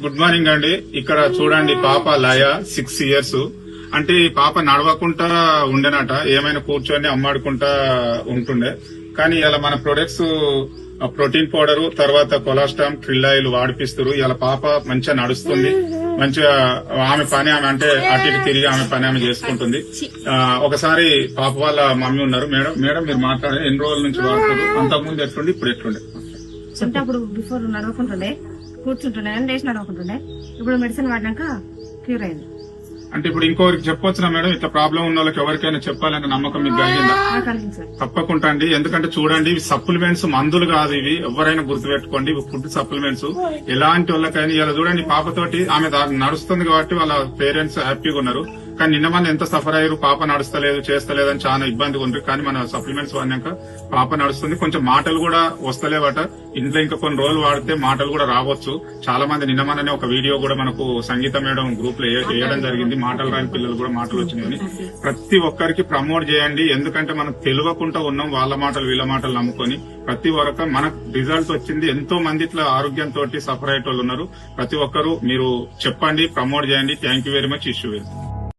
Good morning అండి. ఇక్కడ చూడండి పాప లయ 6 ఇయర్స్. అంటే ఈ పాప నడవకుండా ఉండేనట, ఏమైనా కూర్చొని అమ్మాడుకుంటా ఉంటుండే. కానీ ఇలా మన ప్రొడక్ట్స్ ప్రోటీన్ పౌడర్ తర్వాత కొలాస్ట్రామ్ క్రిల్లాయిల్ వాడిపిస్తారు. ఇలా పాప మంచిగా నడుస్తుంది, మంచిగా ఆమె పని ఆమె అంటే అటు ఇటు తిరిగి ఆమె పని ఆమె చేసుకుంటుంది. ఒకసారి పాప వాళ్ళ మమ్మీ ఉన్నారు. మేడం మీరు మాట్లాడే ఎన్ని రోజుల నుంచి వాడుతారు? అంతకుముందు ఎట్లుండి ఇప్పుడు ఎట్లుండే? అంటే అప్పుడు బిఫోర్ నడవకుంటుండే, కూర్చుంటుండే, లేచి నడవకుంటుండే. ఇప్పుడు మెడిసిన్ వాడినాక క్యూర్ అయింది. అంటే ఇప్పుడు ఇంకొకరికి చెప్పొచ్చునా మేడం? ఇట్లా ప్రాబ్లం ఉన్న వాళ్ళకి ఎవరికైనా చెప్పాలనే నమ్మకం మీకు కలిగిందా? తప్పకుండా అండి. ఎందుకంటే చూడండి, ఇవి సప్లిమెంట్స్, మందులు కాదు ఇవి. ఎవరైనా గుర్తుపెట్టుకోండి, ఇవి ఫుడ్ సప్లిమెంట్స్. ఎలాంటి వాళ్ళకైనా ఇలా చూడండి, పాపతోటి ఆమె నడుస్తుంది కాబట్టి వాళ్ళ పేరెంట్స్ హ్యాపీగా ఉన్నారు. కానీ నిన్న మన ఎంత సఫర్ అయ్యారు, పాప నడుస్తలేదు చేస్తలేదు అని చాలా ఇబ్బందిగా ఉంది. కానీ మన సప్లిమెంట్స్ వాడినాక పాప నడుస్తుంది. కొంచెం మాటలు కూడా వస్తలేవట. ఇంట్లో ఇంకా కొన్ని రోజులు వాడితే మాటలు కూడా రావచ్చు. చాలా మంది నిన్న మననే ఒక వీడియో కూడా మనకు సంగీత మేడం గ్రూప్ లో వేయడం జరిగింది. మాటలు రాని పిల్లలు కూడా మాటలు వచ్చినాయని. ప్రతి ఒక్కరికి ప్రమోట్ చేయండి. ఎందుకంటే మనం తెలియకుండా ఉన్నాం, వాళ్ళ మాటలు వీళ్ళ మాటలు నమ్ముకొని. ప్రతి ఒక్క మనకు రిజల్ట్ వచ్చింది. ఎంతో మంది ఇట్లా ఆరోగ్యంతో సఫర్ అయ్యే వాళ్ళు ఉన్నారు. ప్రతి ఒక్కరు మీరు చెప్పండి, ప్రమోట్ చేయండి. Thank you very much. Issue